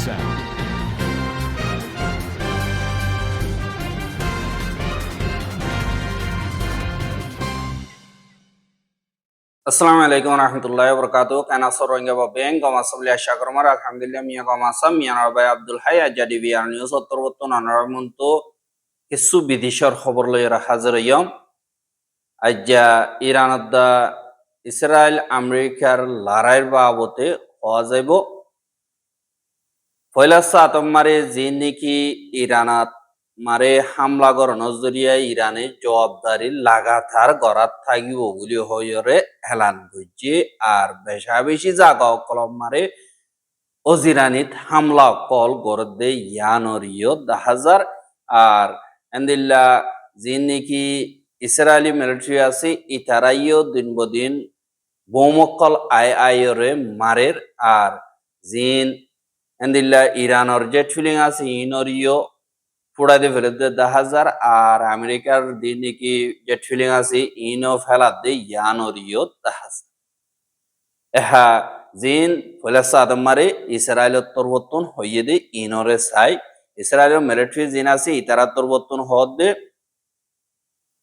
sound. আসসালামু আলাইকুম রহমতুল্লাহ বরকাত কানাসর রোহিঙ্গা বেং গমাসবলি আশা করমার আলহামদুলিল্লাহ মিয়া গমাসাম মিয়ানার ভাই Abdul high Azadi BR news অন্তর্বর্তন আনারমন্ত কিছু বিদেশর খবর লইরা হাজির হইম আজ্জা ইরানত ইসরায়েল আমেরিকার লড়াইয়ের বাবতে হওয়া যাইব পয়লা সাতম মারে যে নাকি ইরানাত মারে হামলা করানোর জরিয়া ইরানের জবাবদারি লাগাতার গড়াত থাকিব বলে হইরে এলান করছে আর বেশা বেশি জাগা কলম মারে অজিরানিত হামলা কল গড় দে ইয়ানরিয় 10,000 আর এন্দিল্লা যে নাকি ইসরায়েলি মিলিটারি আছে ইতারাইও দিন বদিন বোমকল আয়রে মারের আর জিন এন্দিল্লা ইরানর জেট ফিলিং আছে ইনরিও ফুড়াইতে ফেলে 10,000 আর আমেরিকার দিন নাকি জেট ফিলিং আছে ইনো ফেলাত দে ইয়ানরিও 10,000 এহা জিন ফলাসা আদমারে ইসরায়েলের তরবতন হইয়ে দে ইনরে চাই ইসরায়েলের মিলিটারি জিন আছে ইতারা তরবতন হদ দে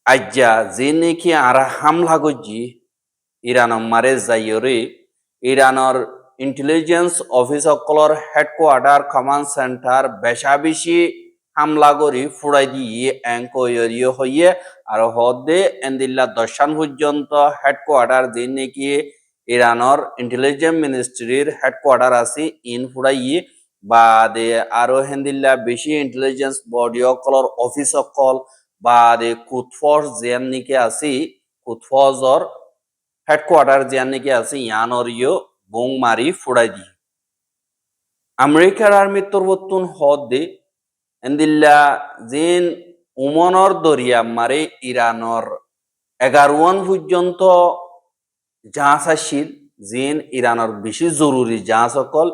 আজ্জা জিন নাকি আর হামলা গজি ইরান মারে যাইরে ইরানর ইন্টেলিজেন্স অফিস সকলর হেডকোয়ার্টার কমান্ড সেন্টার বেশা বেশি হামলা করি ফুড়াই দিয়ে এঙ্কয়রিও হইয়ে আর হদে এন্দিল্লা দশান পর্যন্ত হেডকোয়ার্টার যে নাকি ইরানর ইন্টেলিজেন্স মিনিস্ট্রির হেডকোয়ার্টার আছে ইন ফুড়াইয়ে বা দে আরো হেন্দিল্লা বেশি ইন্টেলিজেন্স বডি সকলর অফিস সকল বা দে কুতফর্স যে নাকি আছে কুতফজর হেডকোয়ার্টার যে নাকি আছে ইয়ানরিও বোং মারি ফুড়াই দি আমেরিকার আর্মির তরবতুন হদ দে এন্দিল্লা জিন উমনর দরিয়া মারে ইরানর 11 পর্যন্ত জাহাজ আসিল জিন ইরানর বেশি জরুরি জাহাজ সকল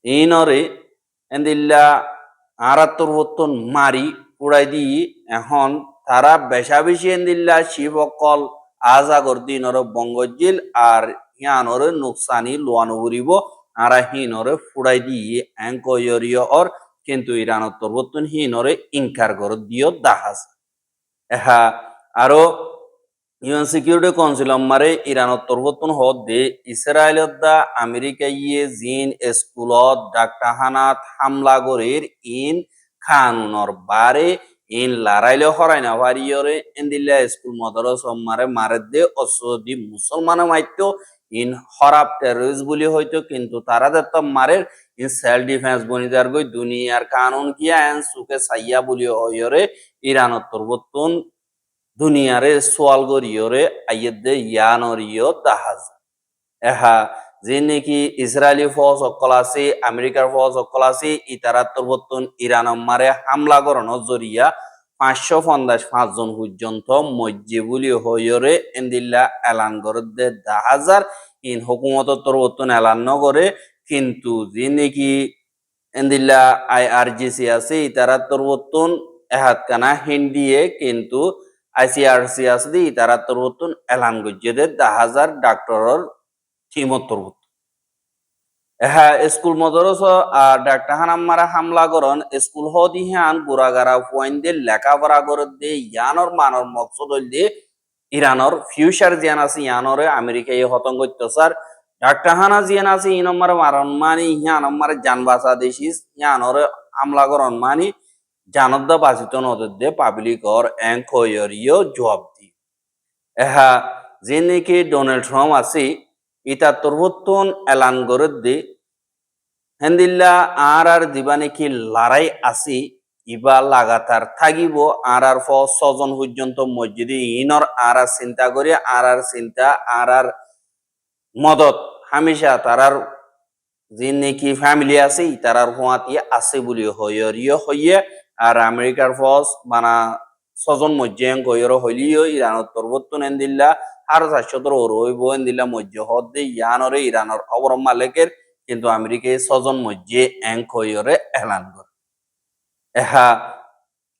ইনরে এন্দিল্লা আরা তরবতুন মারি ফুড়াই দি এখন তারা বেশা বেশি এন্দিল্লা শিব অকল আজাগর দিনর বঙ্গজিল আর হিয়ানরে নুকসানি লোয়ানো উড়িব আর হিনরে ফুড়াই দিয়ে এঙ্কয়রিয় অর কিন্তু ইরানত তরবতুন হিনরে ইনকার গর দিও দাহাজ এহা আরো ইউএন সিকিউরিটি কাউন্সিল মারে ইরানত তরবতুন হদ দে ইসরায়েলত দা আমেরিকা ইয়ে জিন স্কুলত ডাক্তাহানাত হামলা গরের ইন খানুনর বারে ইন লড়াইলে হরাই না ভারিয়রে এন্দিল্লা স্কুল মদরস মারে দে অসদি মুসলমান মাইতো ইন হরাব টেররিস্ট বলি হয়তো কিন্তু তারা তো মারের ইন সেলফ ডিফেন্স বনিদার গই দুনিয়ার কানুন কিয়া এন সুকে সাইয়া বলি হইরে ইরানত তরবতুন দুনিয়ারে সোয়াল গরিয়রে আইয়েদে ইয়ানরিয় দাহাজ এহা যে নাকি ইসরায়েলি ফৌজ সকল আছে আমেরিকার ফৌজ সকল আছে ইতারা তরবতুন ইরান মারে হামলা করানো জরিয়া 555 জন পর্যন্ত মজ্জে বলি হইরে এন্দিল্লা এলান করে দে 10,000 ইন হুকুমত তরবতুন এলান নগরে কিন্তু যে নাকি এন্দিল্লা আইআরজিসি আছে ইতারা তরবতুন এহাত কানা হিন্দিয়ে কিন্তু আইসিআরসি আছে দি তারা তরবতুন এলান গজ্জে দে 10,000 ডাক্তারর টিমত তরবত হ্যাঁ স্কুল মদরস আর ডাক্তার হানাম মারা হামলা করন স্কুল হদি হান গুরাগারা পয়েন্ট দে লেখাপড়া করে দে ইয়ানর মানর মকসদ দে ইরানর ফিউচার জিয়ান আছে ইয়ানরে আমেরিকায় হতঙ্গ অত্যাচার ডাক্তার হানা জিয়ান আছে ই নম্বর মারন মানি ইহা নম্বর জান বাঁচা দেশিস ইয়ানরে হামলা করন মানি জানদ্দা বাচিত নদে পাবলিক অর এঙ্কয়রিও জবাব দি এহা যে নাকি ডোনাল্ড ট্রাম্প আছে ইতা তরবতুন এলান করে দে হেন্দিল্লা আর দিবা নাকি লড়াই আছে ইবা লাগাতার থাকিব আর 6 জন পর্যন্ত মসজিদে ইনর আর চিন্তা করে আর চিন্তা আর মদত হামেশা তারার যে নাকি ফ্যামিলি আছে তারার হুয়াতি আছে বলি হইয় হইয়ে আর আমেরিকার ফৌজ বানা 6 জন মজ্জে গয়র হইলিও ইরানত তরবতুন এন্দিল্লা আর 400 রইব এন্দিল্লা মজ্জে হদ দে ইয়ানরে ইরানর অবরম মালিকের কিন্তু আমেরিকায় 6 জন মজ্জে হইরে এলান করে এহা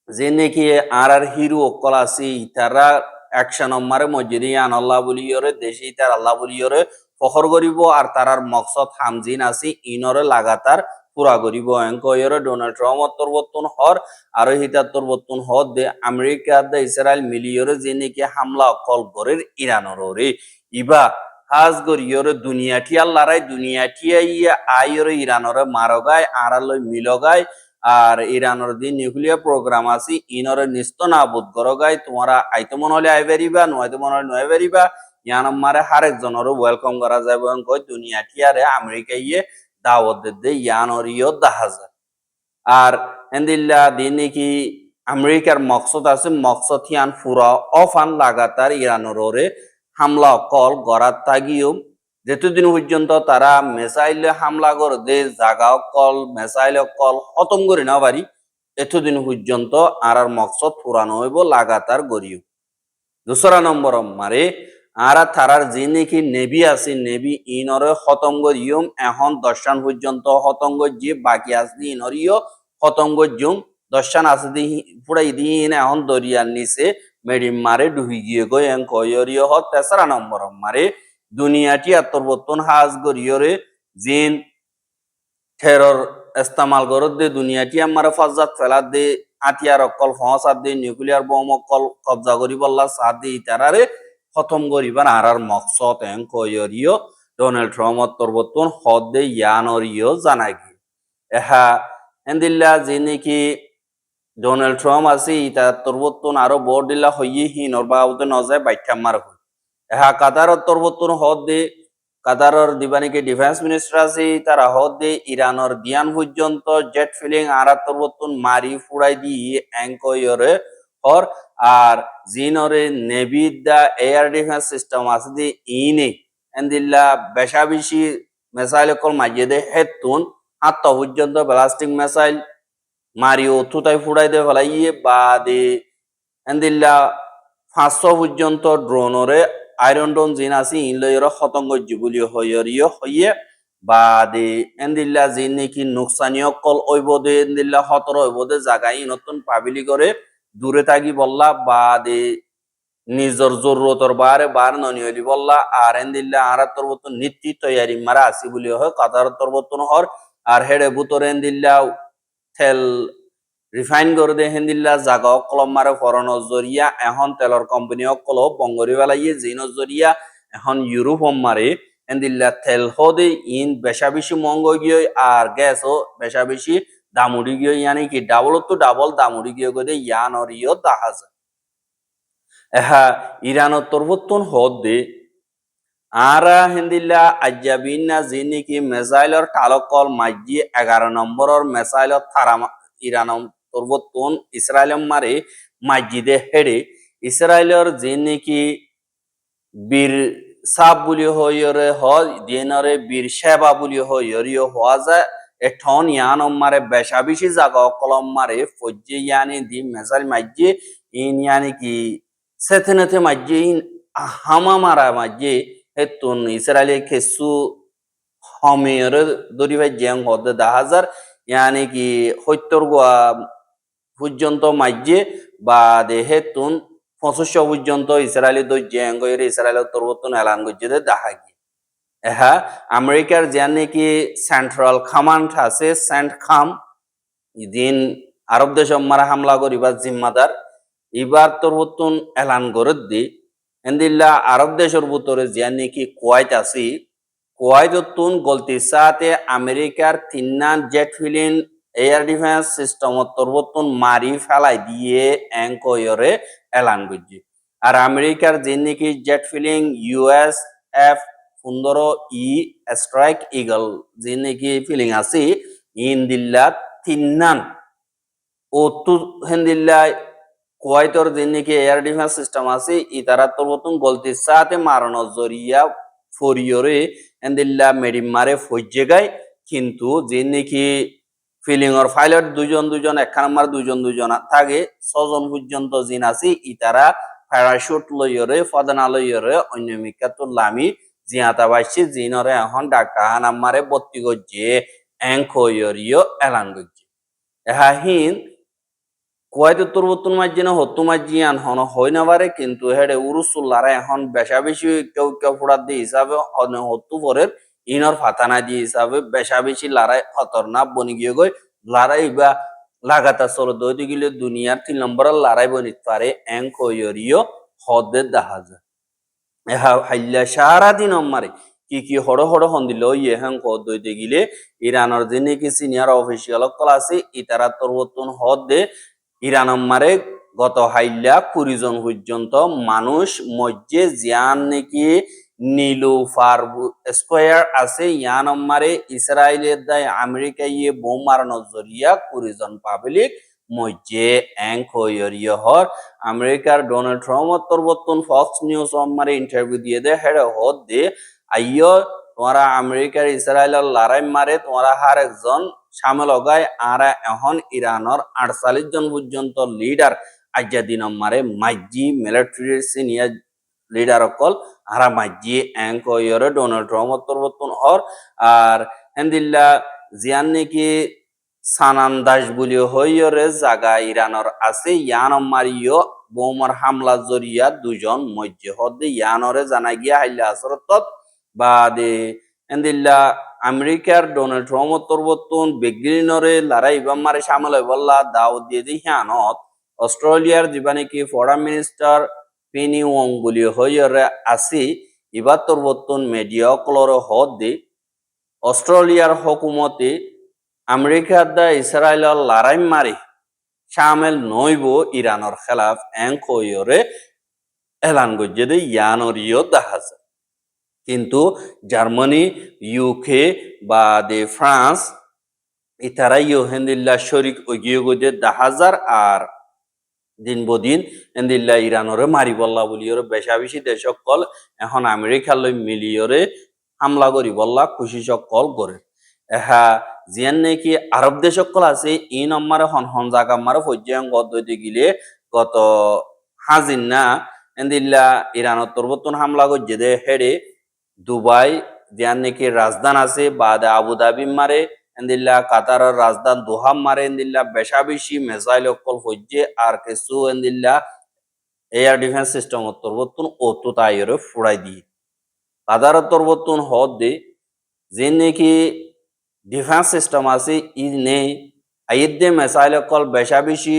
যে নাকি আর হিরো অকল আছে তারা অ্যাকশন মারে মসজিদে আন আল্লাহ বলিয়রে দেশে তার আল্লাহ বলিয়রে ফখর করিব আর তারার মকসদ হামজিন আছে ইনরে লাগাতার পুরা করিব এনকয়রে ডোনাল্ড ট্রাম্প অন্তর্বর্তন হর আর হিতাত্তরবর্তন হর দে আমেরিকা দে ইসরায়েল মিলিয়রে যে নাকি হামলা কল করের ইরানর রে ইবা হাজ গরিয়রে দুনিয়াটি আল্লাহরাই দুনিয়াটি আইয়রে ইরানরে মারগায় আড়ালই মিলগায় আর ইরানের যে নিউক্লিয়ার প্রোগ্রাম আছে ইনরে নিস্ত নাবুদ গরগায় তোমরা আইতে মনে হলে আই বেরিবা নয়তো মনে হলে নয় বেরিবা ইয়ান মারে হারেক জনের ওয়েলকাম করা যাবে কই দুনিয়াটি আরে আমেরিকা দাওয়াত দে ইয়ানর দাহাজার আর এন্দিল্লা দিন নাকি আমেরিকার মকসদ আছে মকসদ ইয়ান ফুরা অফান লাগাতার ইরানের ওরে হামলা কল গড়ার তাগিও যেতদিন পর্যন্ত তারা মিসাইল হামলা করে দে জাগা কল মিসাইল কল খতম করে না পারি এতদিন পর্যন্ত আর মকসদ পুরানো হইব লাগাতার গড়িও দোসরা নম্বর মারে আর তারার যে নাকি নেভি আছে নেভি ইনরে খতম করিয়ম এখন দর্শন পর্যন্ত খতম যে বাকি আছে ইনরিও খতম করিয়ম দর্শন আছে দি পুরাই দিন এখন দরিয়ার নিচে মেডিম মারে ডুবি গিয়ে গো এন কয়রিও হ তেসরা নম্বর মারে দুনিয়াটি আত্মবর্তন হাজ গরিয়রে জিন টেরর ইস্তেমাল করত দে দুনিয়াটি আমার ফাজাত ফেলা দে আতিয়ার অকল ফসাদ দে নিউক্লিয়ার বোম অকল কবজা করি বললা সাদ দে ইতারারে খতম করিবার আর মকসদ এন কয়রিও ডোনাল্ড ট্রাম্প অন্তর্বর্তন হদ দে ইয়ানরিও জানাগি এহা এন্দিল্লা যে নাকি ডোনাল্ড ট্রাম্প আছে ইতা অন্তর্বর্তন আরো বড় দিল্লা হইয়ে হিনর বাউতে নজায় বাইঠা মার হই এহা কাতার অন্তর্বর্তন হদ দে কাতারর দিবানিকে ডিফেন্স মিনিস্টার আছে তারা হদ দে ইরানর দিয়ান পর্যন্ত জেট ফিলিং আর অন্তর্বর্তন মারি ফুড়াই দিয়ে এঙ্কয়রে হর আর জিনরে নেভি দা এয়ার ডিফেন্স সিস্টেম আছে দি ইনে এন্দিল্লা বেশা বেশি মিসাইল কল মাইয়ে দে হেতুন হাত পর্যন্ত ব্লাস্টিং মিসাইল মারিও থুতাই ফুড়াই দে ফেলাইয়ে বা দে এন্দিল্লা 500 পর্যন্ত ড্রোনরে আয়রন ডোন জিন আছে ইনলয়র খতঙ্গ জীবলি হইয়রিও হইয়ে বা দে এন্দিল্লা জিন নাকি নুকসানিও কল ওইব দে এন্দিল্লা 17 ওইব দে জায়গায় নতুন পাবিলি করে দূরে থাকি বললা বা দে নিজর জরুরতর বারে বার ননিয়লি বললা আর এন্দিল্লা আরাতর মতন নীতি তৈয়ারি মারা আসি বলি হয় কাতার তরবতন হর আর হেডে বুতর এন্দিল্লা তেল রিফাইন করে দে হেন্দিল্লা জাগা কলম মারে ফরন জরিয়া এখন তেলর কোম্পানি অকল বঙ্গরি বেলাইয়ে জিন জরিয়া এখন ইউরোপ মারে হেন্দিল্লা তেল হদে ইন বেশা বেশি মঙ্গ গিয়ে আর গ্যাসও বেশা বেশি দামুড়ি গিয়ে ইয়ানি কি ডাবল তো ডাবল দামুড়ি গিয়ে গদে ইয়ান অরিও দাহাজ এহা ইরানত তরবতন হদে আরা হেন্দিল্লা আজ্জাবিনা যিনি কি মেসাইলর টালকল মাইজি 11 নম্বরর মেসাইলত থারা ইরান তরবতন ইসরায়েল মারে মাইজিদে হেডে ইসরায়েলর যিনি কি বীর সাব বুলি হইরে দিনরে বীর সেবা বুলি হইরিও হওয়া যায় এখন ইয়ান মারে বেশা বেশি জাগা কলম মারে ফজ্জে ইয়ানি দি মেসাইল মাইজি ইন ইয়ানি কি সেথেনেতে মাইজি হামা মারা মাইজি হেতুন ইসরায়েলে খেসু হমিয়র দরিভাই জেং হদে 10,000 ইয়ানি কি 70 গোয়া পর্যন্ত মাইজে বা দে হেতুন 2500 পর্যন্ত ইসরায়েলি দই জেং গইরে ইসরায়েলের তরবতন এলান গজ্জে দেখা গিয়ে এহা আমেরিকার জানি কি সেন্ট্রাল কমান্ড আছে সেন্ট খাম ইদিন আরব দেশ মারা হামলা করিবার জিম্মাদার এবার তরবতন এলান করে দি এন্দিল্লা আরব দেশের ভিতরে জানি কি কুয়াইত আছে কুয়াইততুন গলতির সাথে আমেরিকার তিন্নান জেট ফিলিং এয়ার ডিফেন্স সিস্টেম তরবতন মারি ফেলাই দিয়ে এঙ্কয়রে এলান করছে আর আমেরিকার যে নাকি jet feeling USF-15 strike eagle যে নাকি ফিলিং আছে ইন্দিল্লা তিন্নান ও তু হেন্দিল্লা কুয়াইতর যে নাকি এয়ার ডিফেন্স সিস্টেম আছে ইতারা তরবতন গলতির সাথে মারানো জরিয়া ফরিয়রে এন্দিল্লা মেডিম মারে ফজ্জে গায় কিন্তু যে নাকি ফিলিং অর পাইলট দুজন এক নাম্বার দুজন থাকে 6 জন পর্যন্ত জিন আছে ইতারা প্যারাশুট লইরে ফদানা লইরে অন্য মিকাতুল লামি জিয়াতা বাইছে জিনরে এখন ডাক্তার নাম্বারে 32 গজ্জে এনকয়রিও এলান গজ্জে এহা হিন কুয়াইত তরবতন মাঝিনা হতু মাঝিয়ান হন হই না পারে কিন্তু হেডে উরুসুল্লারা এখন বেশা বেশি কেউ কেউ ফুড়ার দিয়ে হিসাবে হতু পরের ইনর ফাতানা দিয়ে হিসাবে বেশা বেশি লড়াই খতরনাক বনি গিয়ে গই লড়াই বা লাগাতার চলো দৈতে গেলে দুনিয়ার 3 নম্বরের লড়াই বনিত পারে এং কইরিও হদে দেখা যায় এহা হাইল্লা সারাদিন আমারে কি হড় হড় হন্দিল ইয়ে হ্যাং কদ দইতে গিলে ইরানের যে নাকি সিনিয়র অফিসিয়াল কল আছে ইতারা তরবতন হদে ইরান আমারে গত হাইল্লা 20 জন পর্যন্ত মানুষ মজ্জে জিয়ান নাকি নীলুফার স্কোয়ার আছে ইয়ান আমারে ইসরায়েলের দায় আমেরিকা ইয়ে বোম মারানোর জরিয়া 20 জন পাবলিক মজ্জে এং কইরিয় হর আমেরিকার ডোনাল্ড ট্রাম্প তরবতন ফক্স নিউজ আমারে ইন্টারভিউ দিয়ে দে হেড হদ দে আইয় তোমরা আমেরিকার ইসরায়েলের লড়াই মারে তোমরা হার একজন সামিল হগায় আর এখন ইরানের 48 জন পর্যন্ত লিডার আজ্জা দিন মারে মাইজি মিলিটারি সিনিয়র লিডার অকল আরা মাইজি এং কইরে ডোনাল্ড ট্রাম্প তরবতন হর আর হেন্দিল্লা জিয়ান নাকি সানান দাস বলি হইরে জাগা ইরানর আছে ইয়ান মারিও বোমার হামলা জরিয়া 2 জন মজ্জে হদে ইয়ানরে জানা গিয়া হাইলা আসরত বাদে এন্দিল্লা আমেরিকার ডোনাল্ড ট্রাম্প তরবতন বেগিনরে লড়াই বামারে শামিল হইবল্লা দাওয়াত দিয়ে দি হিয়ানত অস্ট্রেলিয়ার জীবানে কি ফরেন মিনিস্টার পেনি ওং বলি হইরে আছে ইবা তরবতন মিডিয়া কলর হদে অস্ট্রেলিয়ার হুকুমতে আমেরিকার দা ইসরায়েলের লড়াই মারি শামিল নইব ইরানের খেলাফ এং কইরে এলান গজ্জে দে ইয়ানরিও দেখা যায় কিন্তু জার্মানি ইউকে বা দে ফ্রান্স ইতারা হেন্দিল্লা শরিক ওগিয়ে গজে দাহাজার আর দিন বদিন এন্দিল্লা ইরানরে মারি বল্লা বলিওরে বেশা বেশি দেশ কল এখন আমেরিকার লই মিলিয়রে হামলা করি বল্লা খুশি সকল করে এহা জিয়ান নাকি আরব দেশ সকল আছে ই নম্বরে হন জাগা মারে ফজ্জাং গদতে গিলে গত হাজিন না এন্দিল্লা ইরানত তরবতন হামলা করছে দে হেডে দুবাই জিয়ান নাকি রাজধান আছে বাদে আবুধাবি মারে এন্দিল্লা কাতারের রাজধান দোহাম মারে এন্দিল্লা বেশা বেশি মেসাইল অকল ফজ্জে আর কিছু এন্দিল্লা এয়ার ডিফেন্স সিস্টেম তরবতন অতো তাইরে ফুড়াই দিয়ে কাতারের তরবতন হদ দে যে নাকি ডিফেন্স সিস্টেম আছে ই নেই আইদে মেসাইল অকল বেশা বেশি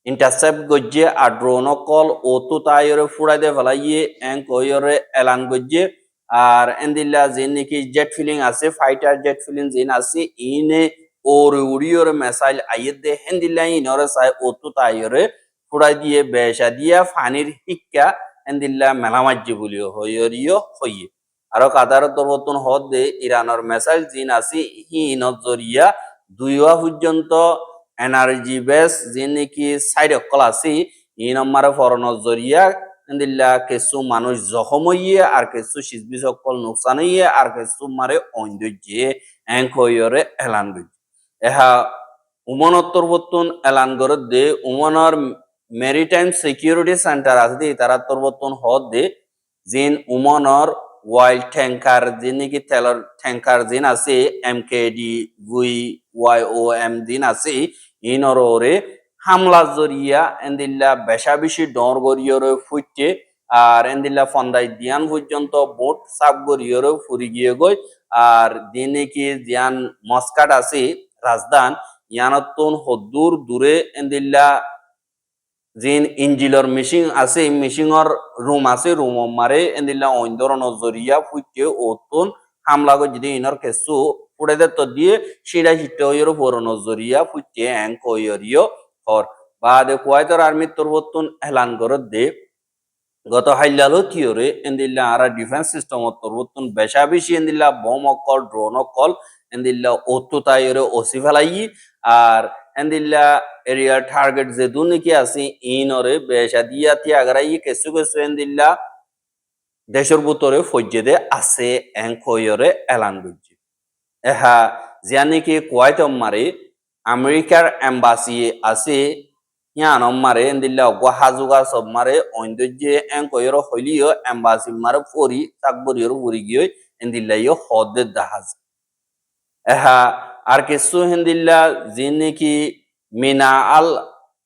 ইন্টারসেপ্ট গজ্জে আর ড্রোন অকল অতো তাইরে ফুড়াই দে ফেলাইয়ে এং কইরে এলান গজ্জে আর এন্দিল্লা যে নাকি জেট ফিলিং আছে ফাইটার জেট ফিলিং জিন আছে ইনে ওরে উড়িয়রে মেসাইল আইয়ে দে হেন্দিল্লা ইনরে সাই অতো তাইরে ফুড়াই দিয়ে বেশা দিয়া ফানির হিক্কা এন্দিল্লা মেলামাজ্জি বলিও হইরিও হইয়ে আরো কাতার তরবতন হদ দে ইরানের মেসাইল জিন আছে হি নজরিয়া 2 পর্যন্ত এনার্জি বেস যে নাকি সাইড অকল আছে ই নম্বরে ফরনর জরিয়া এন্দিল্লা কিছু মানুষ জখম হইয়ে আর কিছু শিশবি সকল নোকসান হইয়ে আর কিছু মারে অঞ্জে এং কইরে এলান গই এহা উমনত্তর বর্তন এলান করে দে উমনর মেরিটাইম সিকিউরিটি সেন্টার আছে তারা তরবতন হদ দে জিন উমনর ওয়াইল্ড ট্যাঙ্কার যে নাকি তেলর ট্যাঙ্কার জিন আছে MKD VYOM জিন আছে ইনরে হামলা জরিয়া এন্দিল্লা বেশা বেশি ডর গরিয়রে ফুটছে আর এন্দিল্লা ফন্দাই দিয়ান পর্যন্ত বোট সাপ গরিয়রে ফুরি গিয়ে গই আর দিনে কি জিয়ান মস্কাট আছে রাজধান ইয়ানতন হদ্দুর দূরে এন্দিল্লা জিন ইঞ্জিলর মিশিং আছে মিশিংর রুম আছে রুম মারে এন্দিল্লা অইন্দর নজরিয়া ফুটছে ওতন হামলা গো যদি ইনর কেসু ফুড়ে দে তো দিয়ে সিডা হিটয়র পর নজরিয়া ফুটছে এং কইরিও হর বাদে কুয়াইতর আর্মি তরবতন এলান করে দে গত হাইলালো থিওরে এন্দিল্লা আরা ডিফেন্স সিস্টেম তরবতন বেশা বেশি এন্দিল্লা বোম অকল ড্রোন অকল এন্দিল্লা অতো তাইরে ওসি ফেলাই আর এন্দিল্লা এরিয়া টার্গেট যে দুনিকি আছে ইনরে বেশা দিয়া তিয়াগরাই কিছু কিছু এন্দিল্লা দেশের ভিতরে ফজ্জে দে আছে এং কইরে এলান করছে এহা জিয়ানিকি কুয়াইত মারে আমেরিকার এম্বাসি আছে ইয়ান মারে এন্দিল্লা হাজুগা সব মারে অন্দর্যে এং কইর হইলিও এম্বাসি মারে ফরি তাকবরিয়র ফুরি গিয়ে এন্দিল্লা ইয়ে হদে দাহাজ এহা আর কিছু হেন্দিল্লা যে নাকি মিনা আল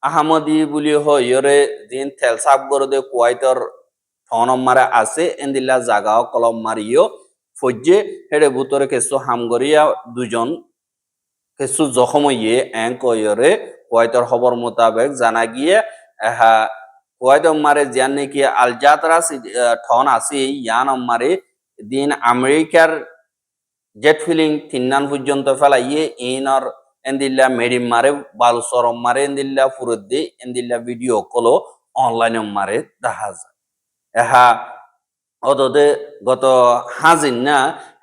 আহমদি বলি হইরে জিন তেল সাপ গরদে কুয়াইতর ঠন মারে আছে এন্দিল্লা জাগাও কলম মারিও ফজ্জে হেডে বুতরে কেসু হামগরিয়া দুজন কিছু জখম হইয়ে কয়রে কোয়াইতর খবর মোতাবেক জানা গিয়ে এহা কোয়াইত মারে জিয়ান নাকি আলজাতরা ঠন আছে ইয়ান মারে দিন আমেরিকার জেট ফিলিং তিন্নান পর্যন্ত ফেলাইয়ে ইনর এন্দিল্লা মেডিম মারে বালু সরম মারে এন্দিল্লা ফুরুদ্দি এন্দিল্লা ভিডিও কলো অনলাইনে মারে দেখা যায় এহা অদদে গত হাজিন না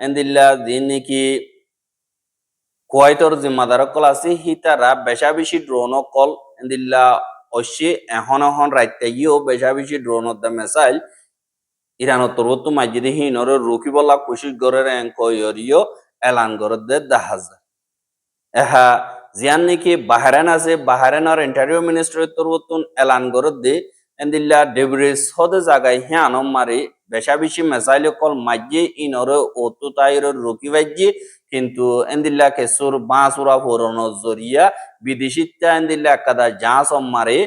এন্দিল্লা দিন নাকি কুয়াইটর জিম্মাদার কল আছে হিতারা বেশা বেশি ড্রোন কল এন্দিল্লা অশ্যে এখন রাইতাইও বেশা বেশি ড্রোন দা মেসাইল ইরানত তরবত মাইজিদি হিনর রুকিবলা কুশিক গরের এঙ্কয়রিও এলান গরদে দেখা যায় এহা জিয়ান নাকি বাহারান আছে বাহারানের ইন্টারিয়র মিনিস্টারের তরবতুন এলান গরদে এন্দিল্লা ডেব্রিস হদে জায়গায় হিয়ানম মারে বেশা বেশি মেসাইল কল মাইজে ইনর ওতু তাইর রুকি বাইজি কিন্তু এন্দিল্লা কেসুর বাঁচুরা পুরনো জরিয়া বিদেশিতা এন্দিল্লা একাদা জাঁচ মারে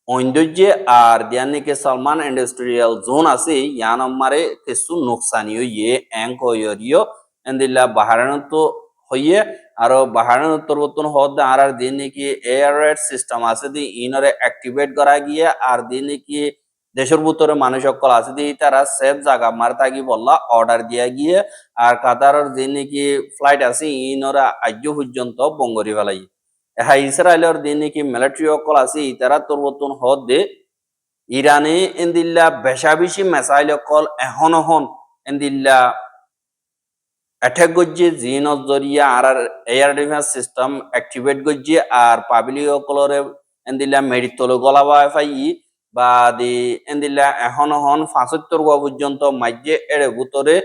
ঐন্দর্যে আর দিয়ানিকে সালমান ইন্ডাস্ট্রিয়াল জোন আছে ইয়ান মারে কেসু নোকসানিও ইয়ে এঙ্ক হইয়রিও এন্দিল্লা বাহারানত হইয়ে আর বাহারানত তরবতন হদ আর দিন নাকি এয়ার রেড সিস্টেম আছে দি ইনরে অ্যাক্টিভেট করা গিয়ে আর দিন নাকি দেশের ভিতরে মানুষ সকল আছে দি তারা সেফ জায়গা মার থাকি বললা অর্ডার দিয়া গিয়ে আর কাতারের যে নাকি ফ্লাইট আছে ইনরা আজ পর্যন্ত বঙ্গরি ফেলাই হ্যাঁ ইসরায়েলের দিন নাকি মিলিটারি সকল আছে তারা তরবতন হদ দে ইরানে এন্দিল্লা বেশা বেশি মেসাইল সকল এখন এন্দিল্লা অ্যাটাক গজ্জে জিনজ জরিয়া আর এয়ার ডিফেন্স সিস্টেম অ্যাক্টিভেট গজ্জে আর পাবলিক সকলরে এন্দিল্লা মেডিতল গলাবা ফাই বা দি এন্দিল্লা এখন ৭৫ গোয়া পর্যন্ত মাইজে এড়ে ভিতরে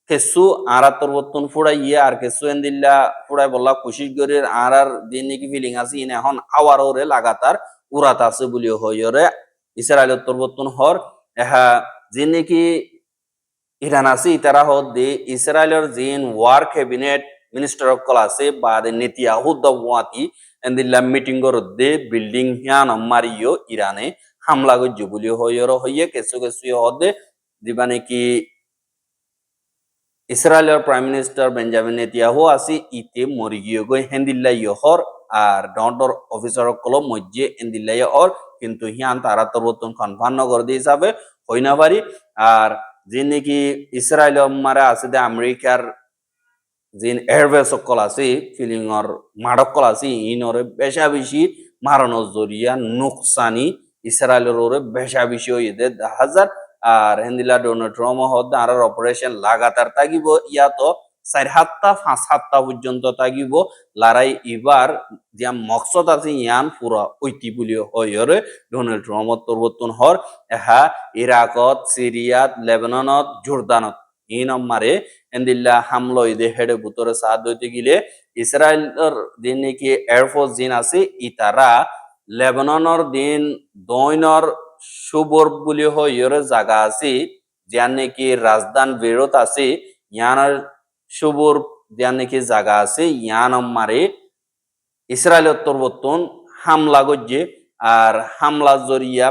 কেসু আরাতর বর্তন ফুড়াই আর কেসু এন্দিল্লা ফুড়াই বললা কুশিস গরির আর দিন নাকি ফিলিং আছে ইন এখন আওয়ার ওরে লাগাতার উড়াত আছে বলি হইরে ইসরায়েলের তরবর্তন হর এহা যে নাকি ইরান আছে তারা হদ্দে ইসরায়েলের জিন ওয়ার ক্যাবিনেট মিনিস্টার কল আছে বা নেতিয়াহু দওয়াতি এন্দিল্লা মিটিং গরদে বিল্ডিং হিয়ান মারিও ইরানে হামলা গজ্জু বলি হইয়ে কেসু হদে দিবা নাকি ইসরায়েলের প্রাইম মিনিস্টার বেঞ্জামিন নেতিয়াহু আছে ইতে মরি গিয়ে গই হেন্দিল্লা ইহর আর ডন্টর অফিসার কল মজ্জে এন্দিল্লা ইহর কিন্তু হিয়ান তারা তরবতন কনফার্ম নগর দিয়ে হিসাবে হই না পারি আর যে নাকি ইসরায়েল মারা আছে দে আমেরিকার জিন এয়ারবেস সকল আছে ফিলিংর মাড়কল আছে ইনরে বেশা বেশি মারানোর জরিয়া নুকসানি ইসরায়েলের ওরে বেশা বেশি হয়ে দে হাজার আর হেন্দিলা ডোনাল্ড ট্রাম্প হদ আর অপারেশন লাগাতার তাগিব ইয়াতো ৪ হাত্তা ৫ হাত্তা পর্যন্ত তাগিব লড়াই এবার যা মকসদ আছে ইয়ান পুরা ঐতি বলি হইরে Donald Trump তরবতন Har এহা ইরাকত Siriyat লেবাননত জর্দানত in মারে এন্দিল্লা হামলো ইদে হেডে বুতরে সাথ হইতে গিলে ইসরায়েলের দিন নাকি এয়ারফোর্স জিন আছে ইতারা লেবাননের দিন দৈনর সুবর বলি হইরে জায়গা আছে যার নাকি রাজধান বেরোত আছে ইয়ানার সুবর যার নাকি জায়গা আছে ইয়ান মারে ইসরায়েলের তরবতন হামলা গজ্জে আর হামলা জরিয়া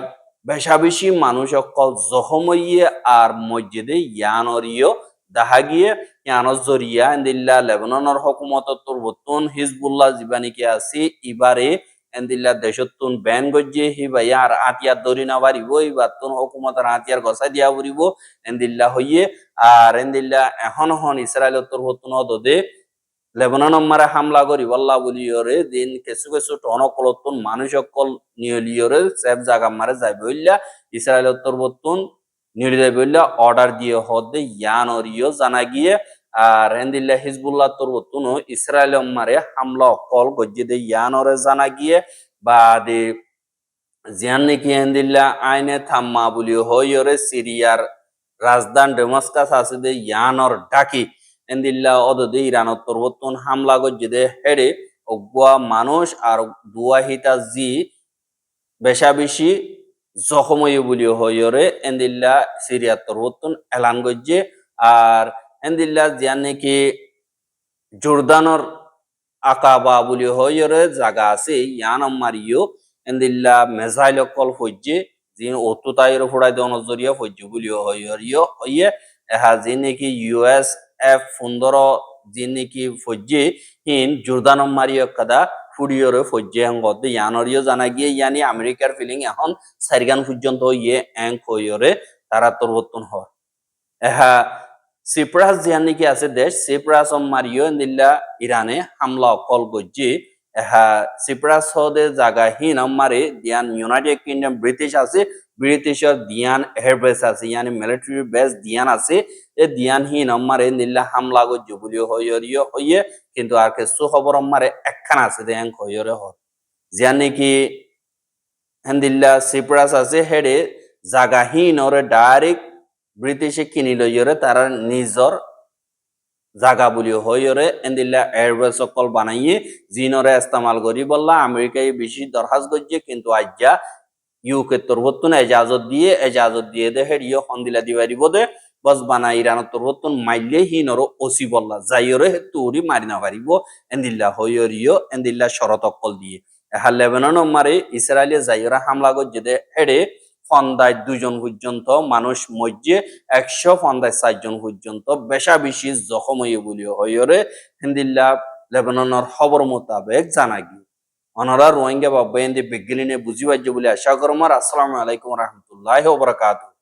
বেশা বেশি মানুষ সকল জখমইয়ে আর মসজিদে ইয়ানরিও দেখা গিয়ে ইয়ানর জরিয়া এন্দিল্লা লেবাননের হকুমত তরবতন হিজবুল্লাহ জীবানিকে আছে ইবারে এন্দিল্লা দেশতুন ব্যান গজ্জে হিবাই আর আতিয়ার দরি না বাড়িব ইবাতুন হকুমতের আতিয়ার গছা দিয়া পড়িব এন্দিল্লা হইয়ে আর এন্দিল্লা এখন ইসরায়েলের তরবতন দদে লেবানন মারে হামলা করি বল্লা বলিওরে দিন কিছু টনকলতুন মানুষ সকল নিয়লিওরে সেফ জায়গা মারে যাই বললা ইসরায়েলের তরবতুন নিয়ে যাই বললা অর্ডার দিয়ে হদে ইয়ান অরিও জানা গিয়ে আর হেন্দিল্লা হিজবুল্লাহ তরবতুন ইসরায়েল মারে হামলা কল গজ্জে দে ইয়ান ওরে জানা গিয়ে বা দে জিয়ান নাকি হেন্দিল্লা আইনে থাম্মা বলিও হইরে সিরিয়ার রাজধান ডেমাস্কাস আছে দে ইয়ানর ডাকি এন্দিল্লা অদদে ইরানত তরবতন হামলা গজ্জে হেডে অগুয়া মানুষ আর দুয়াহিতা জি বেশা বেশি জখময় বলিও হইরে এন্দিল্লা সিরিয়া তরবতন এলান গজ্জে আর এন্দিল্লা জিয়ান নাকি জর্দানর আকাবা বলিও হইরে জায়গা আছে ইয়ান মারিও এন্দিল্লা মেজাইল কল ফজ্জে জিন অতুতাইর ফুড়াই দেওয়ার জরিয়া ফজ্জে বলিও হইয়ে এহা যি নেকি US-F-15 যি নেকি ফজ্জে হিন জোরদানম মারিও কাদা ফুরিয়রে ফজ্জে হঙ্গতে ইয়ানরিও জানা গিয়ে ইয়ানি আমেরিকার ফিলিং এখন সারিগান পর্যন্ত ইয়ে অ্যাঙ্ক হইরে তারা তরবর্তন হয় এহা সিপ্রাস জিয়ান নাকি আছে দেশ সিপ্রাস মারিও নিল্লা ইরানে হামলা অকল গজ্জি এহা সিপ্রাস হদে জায়গা হিন মারে দিয়ান ইউনাইটেড কিংডম ব্রিটিশ আছে ব্রিটিশের দিয়ান এয়ারবেস আছে ইয়ানি মিলিটারি বেস দিয়ান আছে এ দিয়ান হিন মারে নিল্লা হামলা গজ্জি বলিও হইয়রিও হইয়ে কিন্তু আর কে সুখবর মারে একখান আছে দেন হইয়রে হ জিয়ান নাকি হেন্দিল্লা সিপ্রাস আছে হেডে জায়গা হিন ওরে ডাইরেক্ট ব্রিটিশে কিনি লইরে তারা নিজর জাগা বলি হইরে এন্দিল্লা এয়ারবেস সকল বানাইয়ে জিনরে ইস্তেমাল করি বললা আমেরিকায় বেশি দরখাস করছে কিন্তু আজ্জা ইউকে তরবতুন এজাজত দিয়ে দে হেডিও হন্দিলা দিবারিব দে বস বানা ইরান তরবতুন মাইলে হিনর ওসি বললা যাইরে তুরি মারি না পারিব এন্দিল্লা হইরিও এন্দিল্লা শরত অকল দিয়ে এহা লেবানন মারে ইসরায়েলে যাইরা হামলা করছে দে হেডে ফন্দায় 2 জন পর্যন্ত মানুষ মধ্যে 154 জন পর্যন্ত বেশা বেশি জখম হয়ে বলিও হইরে হিন্দিল্লা লেবাননের খবর মোতাবেক জানা গিয়ে অনারা রোহিঙ্গা বা বেন্দি বিজ্ঞানী বুঝিবাজ্য বলে আশা করমার আসসালামু আলাইকুম রহমতুল্লাহ ওয়া বারাকাতুহু